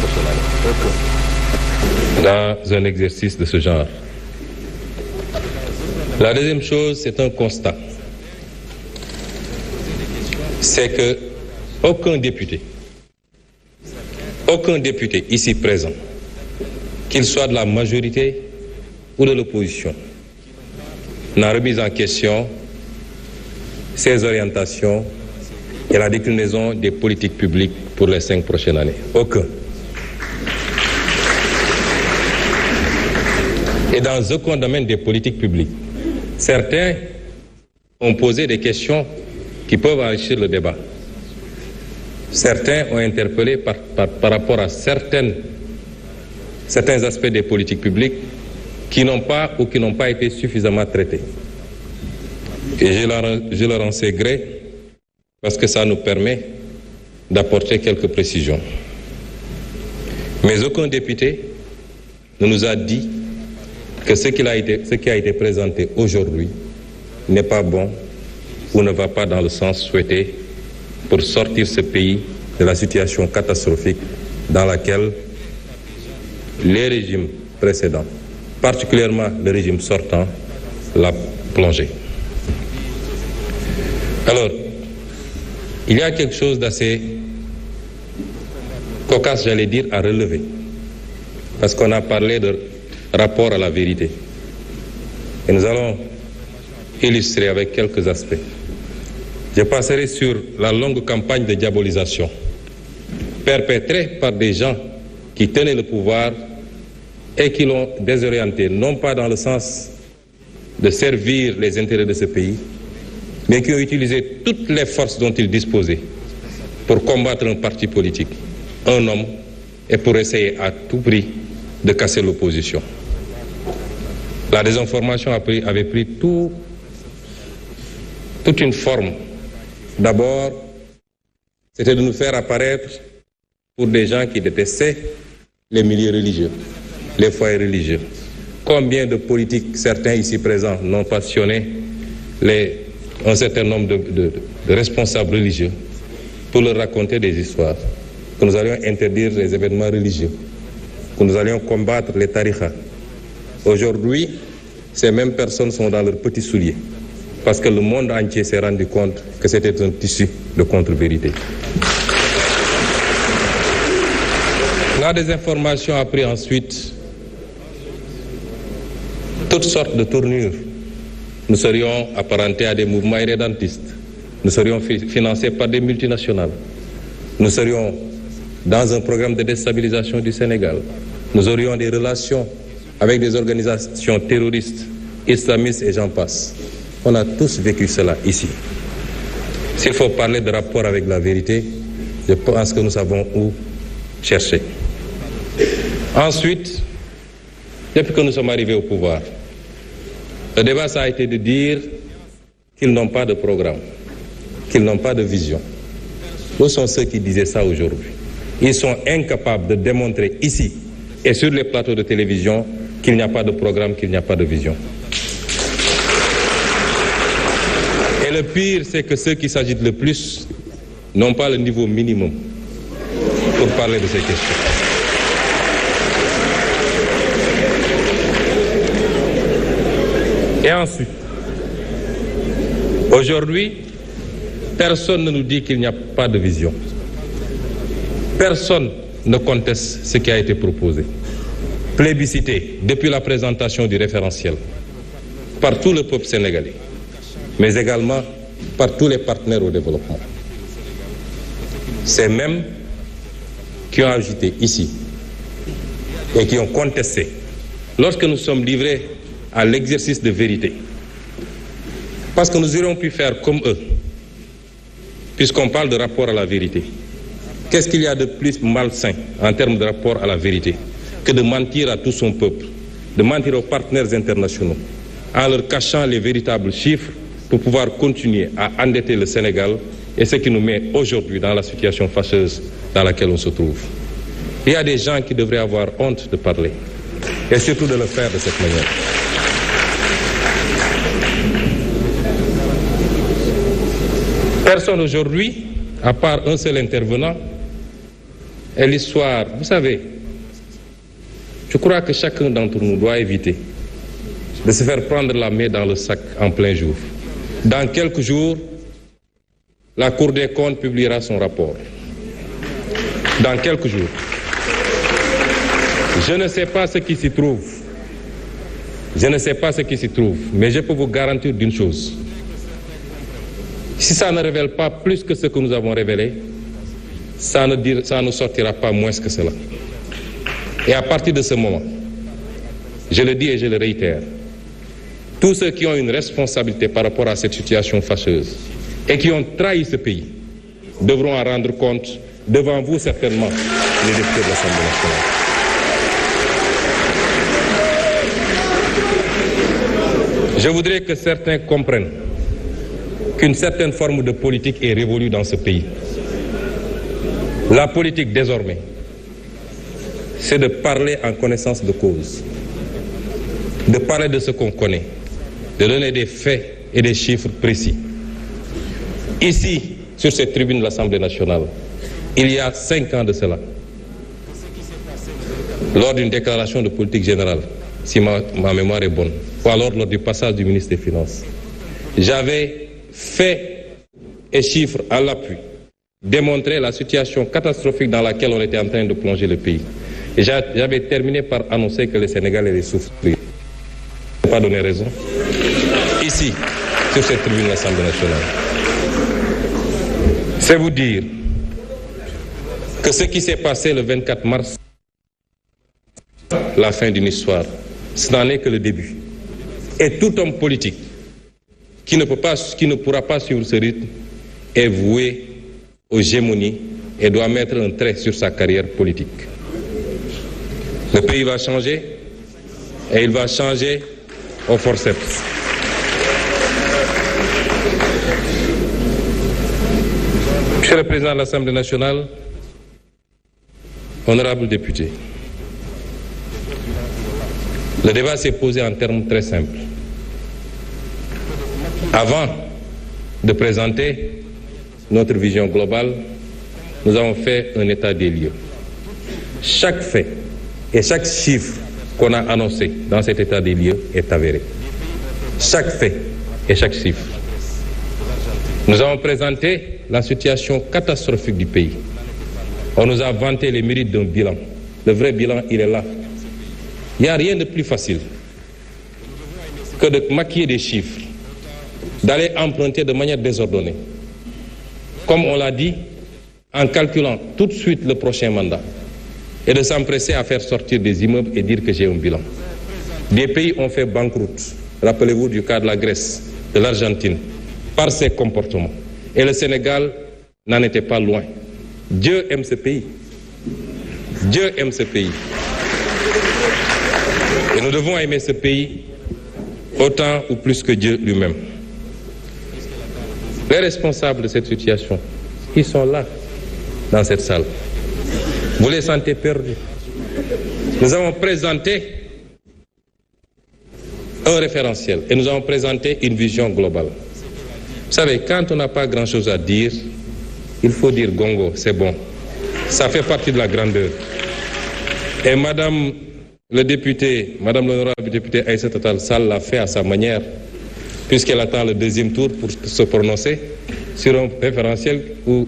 prochaines années. Dans un exercice de ce genre. La deuxième chose, c'est un constat. C'est que aucun député ici présent, qu'il soit de la majorité ou de l'opposition, n'a remis en question ses orientations et la déclinaison des politiques publiques pour les 5 prochaines années. Aucun. Et dans aucun domaine des politiques publiques, certains ont posé des questions qui peuvent enrichir le débat. Certains ont interpellé par rapport à certains aspects des politiques publiques qui n'ont pas ou qui n'ont pas été suffisamment traités. Et je leur en sais gré parce que ça nous permet d'apporter quelques précisions. Mais aucun député ne nous a dit que ce qui a été présenté aujourd'hui n'est pas bon ou ne va pas dans le sens souhaité pour sortir ce pays de la situation catastrophique dans laquelle les régimes précédents, particulièrement le régime sortant, l'a plongé. Alors, il y a quelque chose d'assez cocasse, j'allais dire, à relever, parce qu'on a parlé de rapport à la vérité. Et nous allons illustrer avec quelques aspects. Je passerai sur la longue campagne de diabolisation perpétrée par des gens qui tenaient le pouvoir et qui l'ont désorienté, non pas dans le sens de servir les intérêts de ce pays, mais qui ont utilisé toutes les forces dont ils disposaient pour combattre un parti politique, un homme, et pour essayer à tout prix de casser l'opposition. La désinformation avait pris toute une forme. D'abord, c'était de nous faire apparaître pour des gens qui détestaient les milieux religieux, les foyers religieux. Combien de politiques, certains ici présents, n'ont passionné un certain nombre de responsables religieux pour leur raconter des histoires, que nous allions interdire les événements religieux, que nous allions combattre les tariqas. Aujourd'hui, ces mêmes personnes sont dans leurs petits souliers, parce que le monde entier s'est rendu compte que c'était un tissu de contre-vérité. La désinformation a pris ensuite toutes sortes de tournures. Nous serions apparentés à des mouvements irrédentistes. Nous serions financés par des multinationales. Nous serions dans un programme de déstabilisation du Sénégal. Nous aurions des relations avec des organisations terroristes, islamistes et j'en passe. On a tous vécu cela ici. S'il faut parler de rapport avec la vérité, je pense que nous savons où chercher. Ensuite, depuis que nous sommes arrivés au pouvoir, le débat, ça a été de dire qu'ils n'ont pas de programme, qu'ils n'ont pas de vision. Où sont ceux qui disaient ça aujourd'hui? Ils sont incapables de démontrer ici et sur les plateaux de télévision qu'il n'y a pas de programme, qu'il n'y a pas de vision. Et le pire, c'est que ceux qui s'agitent le plus n'ont pas le niveau minimum pour parler de ces questions. Et ensuite, aujourd'hui, personne ne nous dit qu'il n'y a pas de vision. Personne ne conteste ce qui a été proposé. Plébiscité depuis la présentation du référentiel par tout le peuple sénégalais, mais également par tous les partenaires au développement. Ces mêmes qui ont agité ici et qui ont contesté, lorsque nous sommes livrés à l'exercice de vérité, parce que nous aurions pu faire comme eux, puisqu'on parle de rapport à la vérité. Qu'est-ce qu'il y a de plus malsain en termes de rapport à la vérité que de mentir à tout son peuple, de mentir aux partenaires internationaux, en leur cachant les véritables chiffres pour pouvoir continuer à endetter le Sénégal, et ce qui nous met aujourd'hui dans la situation fâcheuse dans laquelle on se trouve. Il y a des gens qui devraient avoir honte de parler, et surtout de le faire de cette manière. Personne aujourd'hui, à part un seul intervenant, Et l'histoire, vous savez, je crois que chacun d'entre nous doit éviter de se faire prendre la main dans le sac en plein jour. Dans quelques jours, la Cour des comptes publiera son rapport. Dans quelques jours. Je ne sais pas ce qui s'y trouve. Je ne sais pas ce qui s'y trouve, mais je peux vous garantir d'une chose. Si ça ne révèle pas plus que ce que nous avons révélé, ça ne sortira pas moins que cela. Et à partir de ce moment, je le dis et je le réitère, tous ceux qui ont une responsabilité par rapport à cette situation fâcheuse et qui ont trahi ce pays devront en rendre compte devant vous certainement, les députés de l'Assemblée nationale. Je voudrais que certains comprennent qu'une certaine forme de politique est révolue dans ce pays. La politique désormais, c'est de parler en connaissance de cause, de parler de ce qu'on connaît, de donner des faits et des chiffres précis. Ici, sur cette tribune de l'Assemblée nationale, il y a 5 ans de cela, lors d'une déclaration de politique générale, si ma mémoire est bonne, ou alors lors du passage du ministre des Finances, j'avais fait et chiffres à l'appui démontré la situation catastrophique dans laquelle on était en train de plonger le pays. Et j'avais terminé par annoncer que les Sénégalais allaient souffrir. Je n'ai pas donné raison. Ici, sur cette tribune de l'Assemblée nationale. C'est vous dire que ce qui s'est passé le 24 mars, la fin d'une histoire, ce n'en est que le début. Et tout homme politique qui ne pourra pas suivre ce rythme est voué aux gémonies et doit mettre un trait sur sa carrière politique. Le pays va changer et il va changer au forceps. Monsieur le Président de l'Assemblée nationale, honorables députés, le débat s'est posé en termes très simples. Avant de présenter notre vision globale, nous avons fait un état des lieux. Chaque fait et chaque chiffre qu'on a annoncé dans cet état des lieux est avéré. Chaque fait et chaque chiffre. Nous avons présenté la situation catastrophique du pays. On nous a vanté les mérites d'un bilan. Le vrai bilan, il est là. Il n'y a rien de plus facile que de maquiller des chiffres, d'aller emprunter de manière désordonnée. Comme on l'a dit, en calculant tout de suite le prochain mandat et de s'empresser à faire sortir des immeubles et dire que j'ai un bilan. Des pays ont fait banqueroute. Rappelez-vous du cas de la Grèce, de l'Argentine, par ces comportements. Et le Sénégal n'en était pas loin. Dieu aime ce pays. Dieu aime ce pays. Et nous devons aimer ce pays autant ou plus que Dieu lui-même. Les responsables de cette situation, ils sont là, dans cette salle. Vous les sentez perdus. Nous avons présenté un référentiel et nous avons présenté une vision globale. Vous savez, quand on n'a pas grand-chose à dire, il faut dire gongo, c'est bon. Ça fait partie de la grandeur. Et Madame l'honorable députée Aïssata Tall Sall l'a fait à sa manière, puisqu'elle attend le deuxième tour pour se prononcer sur un référentiel où